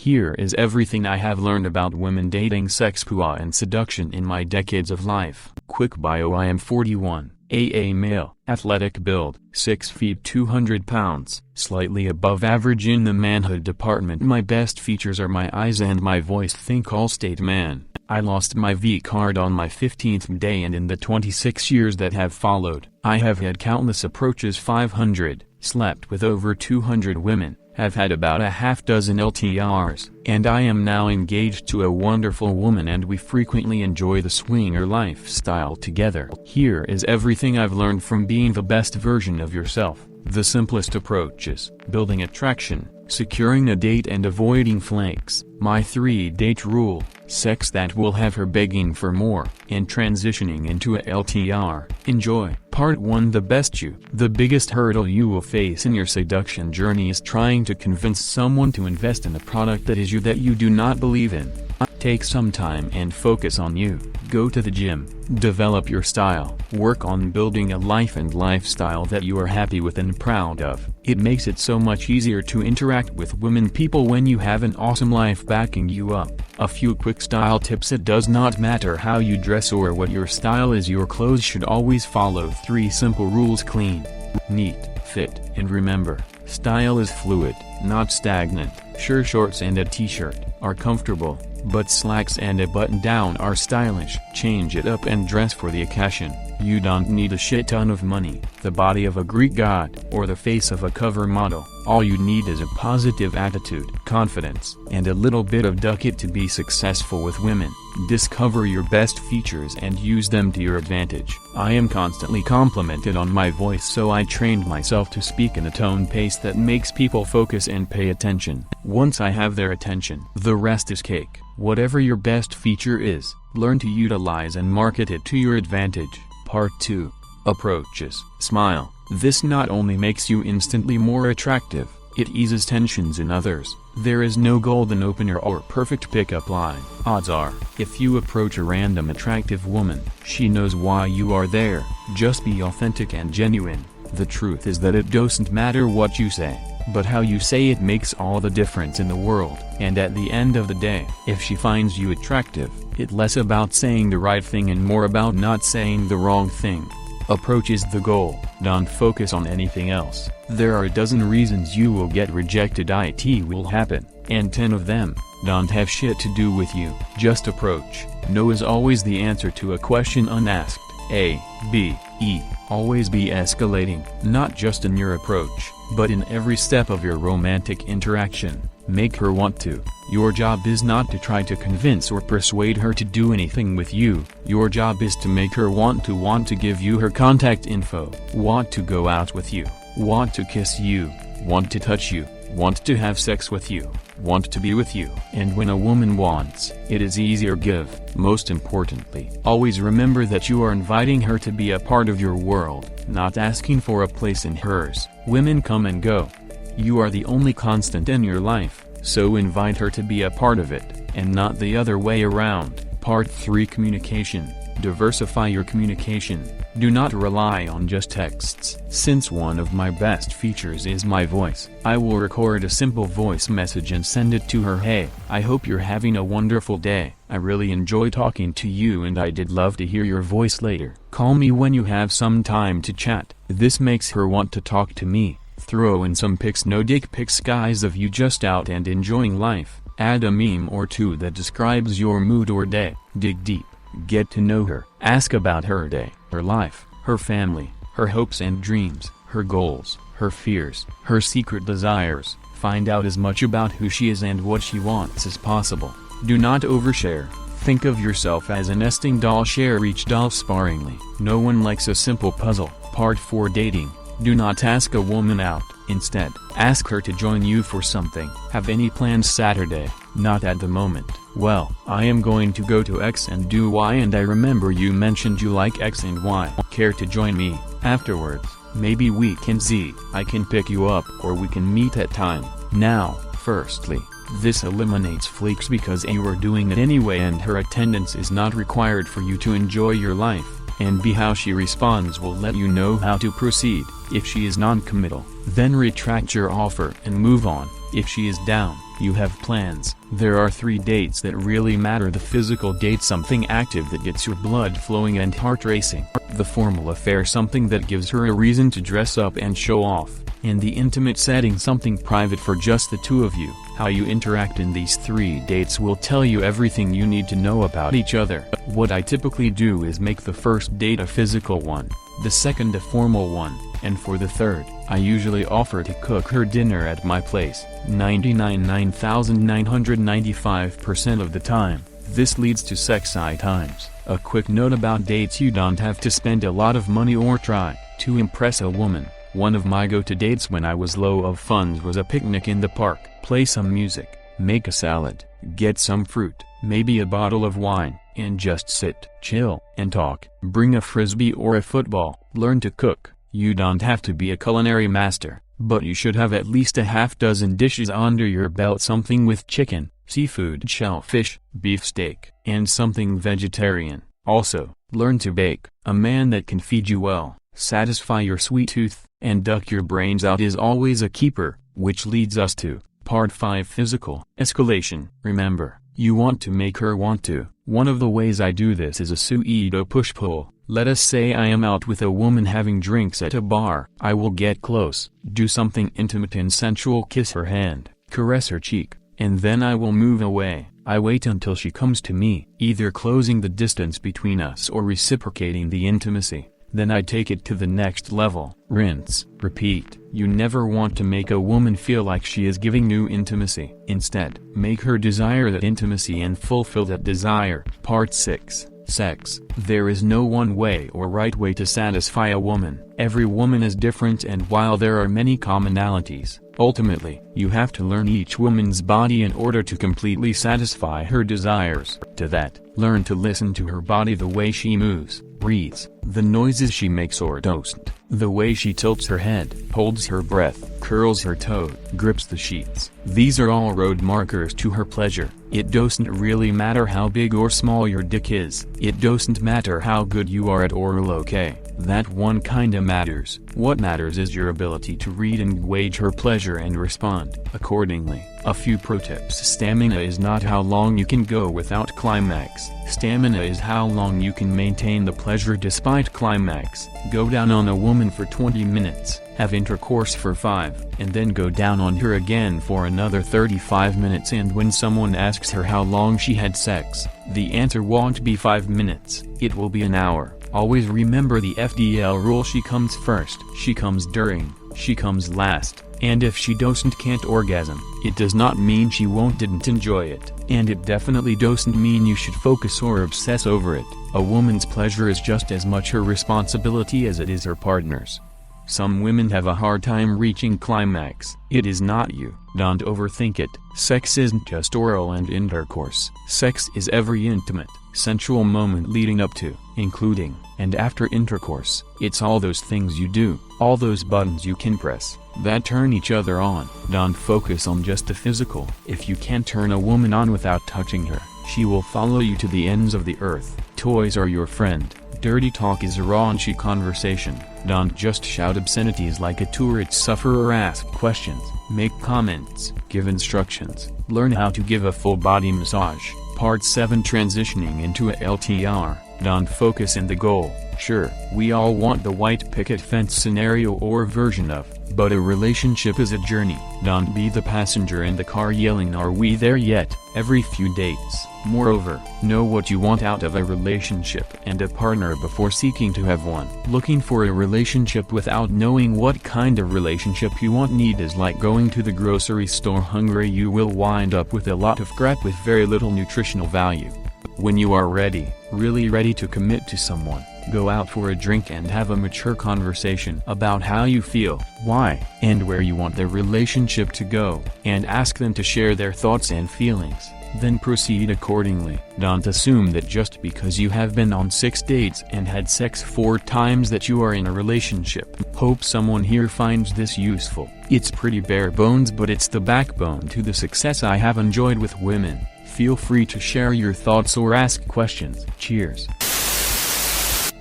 Here is everything I have learned about women dating, sex, PUA and seduction in my decades of life. Quick bio: I am 41, AA male, athletic build, 6 feet 200 pounds, slightly above average in the manhood department. My best features are my eyes and my voice. Think Allstate man. I lost my V card on my 15th day, and in the 26 years that have followed, I have had countless approaches, 500, slept with over 200 women, have had about a half dozen LTRs, and I am now engaged to a wonderful woman, and we frequently enjoy the swinger lifestyle together. Here is everything I've learned from being the best version of yourself. The simplest approaches: building attraction, securing a date and avoiding flakes. My 3-date rule: sex that will have her begging for more, and transitioning into a LTR. Enjoy. Part 1: the best you. The biggest hurdle you will face in your seduction journey is trying to convince someone to invest in a product that is you, that you do not believe in. Take some time and focus on you. Go to the gym, develop your style, work on building a life and lifestyle that you are happy with and proud of. It makes it so much easier to interact with women people when you have an awesome life backing you up. A few quick style tips: it does not matter how you dress or what your style is, your clothes should always follow 3 simple rules: clean, neat, fit, and remember, style is fluid, not stagnant. Sure, shorts and a t-shirt are comfortable, but slacks and a button-down are stylish. Change it up and dress for the occasion. You don't need a shit ton of money, the body of a Greek god, or the face of a cover model. All you need is a positive attitude, confidence, and a little bit of ducket to be successful with women. Discover your best features and use them to your advantage. I am constantly complimented on my voice, so I trained myself to speak in a tone pace that makes people focus and pay attention. Once I have their attention, the rest is cake. Whatever your best feature is, learn to utilize and market it to your advantage. Part 2: approaches. Smile. This not only makes you instantly more attractive, it eases tensions in others. There is no golden opener or perfect pickup line. Odds are, if you approach a random attractive woman, she knows why you are there. Just be authentic and genuine. The truth is that it doesn't matter what you say, but how you say it makes all the difference in the world. And at the end of the day, if she finds you attractive, it's less about saying the right thing and more about not saying the wrong thing. Approach is the goal. Don't focus on anything else. There are a dozen reasons you will get rejected. It will happen, and 10 of them don't have shit to do with you. Just approach. No is always the answer to a question unasked. A, B, E. Always be escalating, not just in your approach, but in every step of your romantic interaction. Make her want to. Your job is not to try to convince or persuade her to do anything with you. Your job is to make her want to give you her contact info, want to go out with you, want to kiss you, want to touch you, want to have sex with you, want to be with you. And when a woman wants, it is easier give. Most importantly, always remember that you are inviting her to be a part of your world, not asking for a place in hers. Women come and go. You are the only constant in your life, so invite her to be a part of it, and not the other way around. Part 3: communication. Diversify your communication. Do not rely on just texts. Since one of my best features is my voice, I will record a simple voice message and send it to her. Hey, I hope you're having a wonderful day. I really enjoy talking to you, and I did love to hear your voice later. Call me when you have some time to chat. This makes her want to talk to me. Throw in some pics, no dick pics, guys, of you just out and enjoying life. Add a meme or two that describes your mood or day. Dig deep. Get to know her. Ask about her day, her life, her family, her hopes and dreams, her goals, her fears, her secret desires. Find out as much about who she is and what she wants as possible. Do not overshare. Think of yourself as a nesting doll. Share each doll sparingly. No one likes a simple puzzle. Part 4: dating. Do not ask a woman out. Instead, ask her to join you for something. Have any plans Saturday? Not at the moment. Well, I am going to go to X and do Y, and I remember you mentioned you like X and Y. Care to join me? Afterwards, maybe we can Z. I can pick you up, or we can meet at time. Now, firstly, this eliminates flakes because you are doing it anyway and her attendance is not required for you to enjoy your life. And B, how she responds will let you know how to proceed. If she is non-committal, then retract your offer and move on. If she is down, You have plans. There are 3 dates that really matter: the physical date, something active that gets your blood flowing and heart racing; the formal affair, something that gives her a reason to dress up and show off; and the intimate setting, something private for just the 2 of you. How you interact in these 3 dates will tell you everything you need to know about each other. What I typically do is make the first date a physical one, the second a formal one, and for the third, I usually offer to cook her dinner at my place. 99.995% of the time, this leads to sexy times. A quick note about dates: you don't have to spend a lot of money or try to impress a woman. One of my go-to dates when I was low of funds was a picnic in the park. Play some music, make a salad, get some fruit, maybe a bottle of wine, and just sit, chill, and talk. Bring a frisbee or a football. Learn to cook. You don't have to be a culinary master, but you should have at least a half-dozen dishes under your belt, something with chicken, seafood, shellfish, beefsteak, and something vegetarian. Also, learn to bake. A man that can feed you well, satisfy your sweet tooth, and duck your brains out is always a keeper, which leads us to Part 5: Physical Escalation. Remember, you want to make her want to. One of the ways I do this is a pseudo push-pull. Let us say I am out with a woman having drinks at a bar. I will get close, do something intimate and sensual, kiss her hand, caress her cheek, and then I will move away. I wait until she comes to me, either closing the distance between us or reciprocating the intimacy. Then I take it to the next level. Rinse, repeat. You never want to make a woman feel like she is giving new intimacy. Instead, make her desire that intimacy and fulfill that desire. Part 6: Sex. There is no one way or right way to satisfy a woman. Every woman is different, and while there are many commonalities, ultimately, you have to learn each woman's body in order to completely satisfy her desires. To that, learn to listen to her body, the way she moves, breathes, the noises she makes or doesn't, the way she tilts her head, holds her breath, curls her toe, grips the sheets. These are all road markers to her pleasure. It doesn't really matter how big or small your dick is. It doesn't matter how good you are at oral okay. That one kinda matters. What matters is your ability to read and gauge her pleasure and respond accordingly. A few pro tips: stamina is not how long you can go without climax. Stamina is how long you can maintain the pleasure despite climax. Go down on a woman for 20 minutes, have intercourse for 5, and then go down on her again for another 35 minutes, and when someone asks her how long she had sex, the answer won't be 5 minutes, it will be an hour. Always remember the FDL rule: she comes first, she comes during, she comes last, and if she can't orgasm, it does not mean she didn't enjoy it, and it definitely doesn't mean you should focus or obsess over it. A woman's pleasure is just as much her responsibility as it is her partner's. Some women have a hard time reaching climax. It is not you. Don't overthink it. Sex isn't just oral and intercourse. Sex is every intimate, sensual moment leading up to, including, and after intercourse. It's all those things you do, all those buttons you can press, that turn each other on. Don't focus on just the physical. If you can't turn a woman on without touching her, she will follow you to the ends of the earth. Toys are your friend. Dirty talk is a raunchy conversation. Don't just shout obscenities like a Tourette sufferer. Ask questions, make comments, give instructions, learn how to give a full body massage. Part 7: Transitioning into a LTR. Don't focus in the goal. Sure, we all want the white picket fence scenario or version of, but a relationship is a journey. Don't be the passenger in the car yelling, "Are we there yet?" every few dates. Moreover, know what you want out of a relationship and a partner before seeking to have one. Looking for a relationship without knowing what kind of relationship you need is like going to the grocery store hungry. You will wind up with a lot of crap with very little nutritional value. When you are ready, really ready to commit to someone, go out for a drink and have a mature conversation about how you feel, why, and where you want the relationship to go, and ask them to share their thoughts and feelings. Then proceed accordingly. Don't assume that just because you have been on 6 dates and had sex 4 times that you are in a relationship. Hope someone here finds this useful. It's pretty bare bones, but it's the backbone to the success I have enjoyed with women. Feel free to share your thoughts or ask questions. Cheers.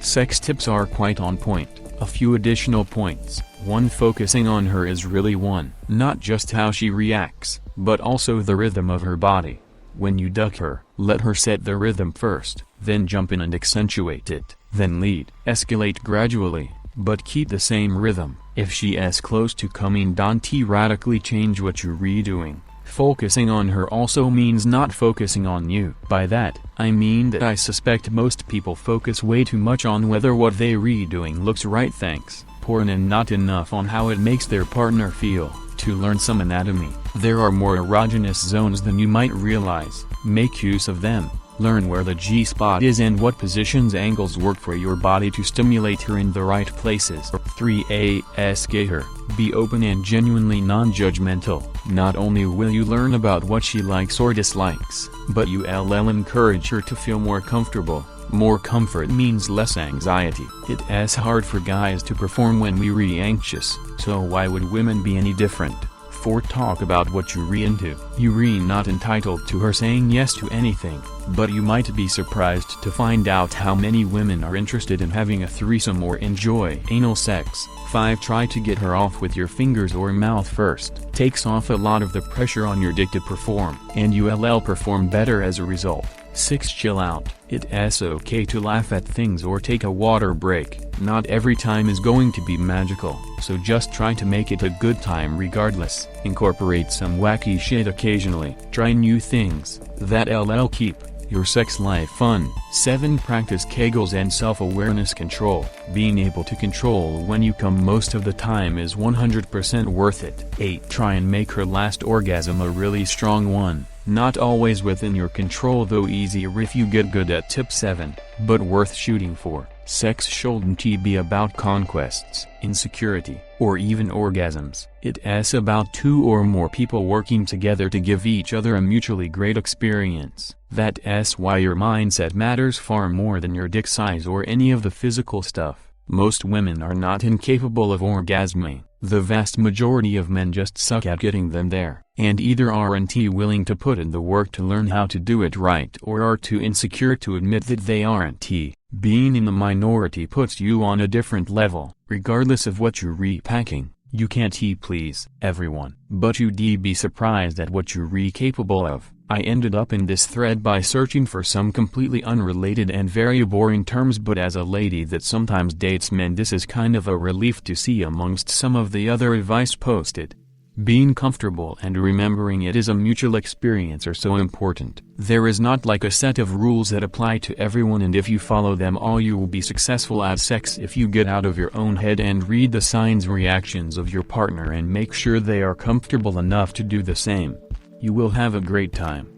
Sex tips are quite on point. A few additional points. 1. Focusing on her is really 1. Not just how she reacts, but also the rhythm of her body. When you duck her, let her set the rhythm first, then jump in and accentuate it, then lead. Escalate gradually, but keep the same rhythm. If she is close to coming, don't radically change what you're redoing. Focusing on her also means not focusing on you. By that, I mean that I suspect most people focus way too much on whether what they redoing looks right, thanks, porn, and not enough on how it makes their partner feel. To learn some anatomy, there are more erogenous zones than you might realize. Make use of them. Learn where the G-spot is and what positions angles work for your body to stimulate her in the right places. 3. Ask her. Be open and genuinely non-judgmental. Not only will you learn about what she likes or dislikes, but you'll encourage her to feel more comfortable. More comfort means less anxiety. It's hard for guys to perform when we're anxious, so why would women be any different? 4. Talk about what you're into. You're not entitled to her saying yes to anything, but you might be surprised to find out how many women are interested in having a threesome or enjoy anal sex. 5. Try to get her off with your fingers or mouth first. Takes off a lot of the pressure on your dick to perform, and you'll perform better as a result. 6. Chill out. It's okay to laugh at things or take a water break. Not every time is going to be magical, so just try to make it a good time regardless. Incorporate some wacky shit occasionally. Try new things that'll keep your sex life fun. 7. Practice Kegels and self-awareness control. Being able to control when you come most of the time is 100% worth it. 8. Try and make her last orgasm a really strong one. Not always within your control, though easier if you get good at tip. 7. But worth shooting for. Sex shouldn't be about conquests, insecurity, or even orgasms. It's about 2 or more people working together to give each other a mutually great experience. That's why your mindset matters far more than your dick size or any of the physical stuff. Most women are not incapable of orgasming. The vast majority of men just suck at getting them there, and either aren't willing to put in the work to learn how to do it right or are too insecure to admit that they aren't. Being in the minority puts you on a different level. Regardless of what you're repacking, you can't please everyone, but you'd be surprised at what you're capable of. I ended up in this thread by searching for some completely unrelated and very boring terms, but as a lady that sometimes dates men, this is kind of a relief to see amongst some of the other advice posted. Being comfortable and remembering it is a mutual experience are so important. There is not like a set of rules that apply to everyone, and if you follow them all you will be successful at sex if you get out of your own head and read the signs, reactions of your partner and make sure they are comfortable enough to do the same. You will have a great time.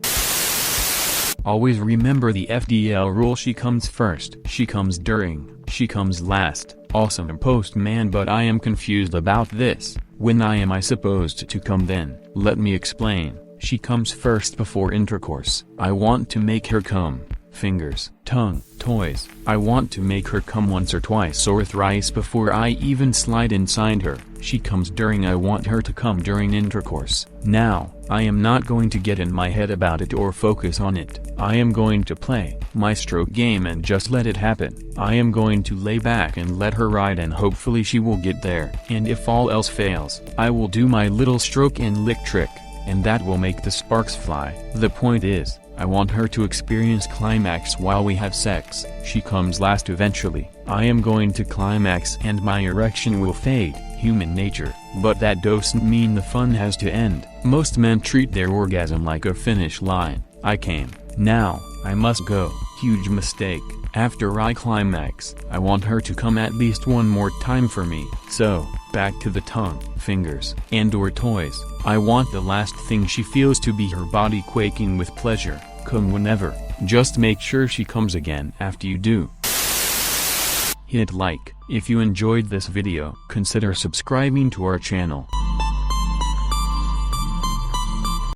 Always remember the FDL rule: she comes first, she comes during, she comes last. Awesome post, man, but I am confused about this. When am I supposed to come then? Let me explain. She comes first before intercourse. I want to make her come. Fingers, tongue, toys. I want to make her come once or twice or thrice before I even slide inside her. She comes during. I want her to come during intercourse. Now, I am not going to get in my head about it or focus on it. I am going to play my stroke game and just let it happen. I am going to lay back and let her ride, and hopefully she will get there. And if all else fails, I will do my little stroke and lick trick, and that will make the sparks fly. The point is, I want her to experience climax while we have sex. She comes last eventually. I am going to climax and my erection will fade. Human nature. But that doesn't mean the fun has to end. Most men treat their orgasm like a finish line. I came. Now, I must go. Huge mistake. After I climax, I want her to come at least one more time for me. So, back to the tongue, fingers, and/or toys. I want the last thing she feels to be her body quaking with pleasure. Come whenever. Just make sure she comes again after you do. Hit like if you enjoyed this video. Consider subscribing to our channel.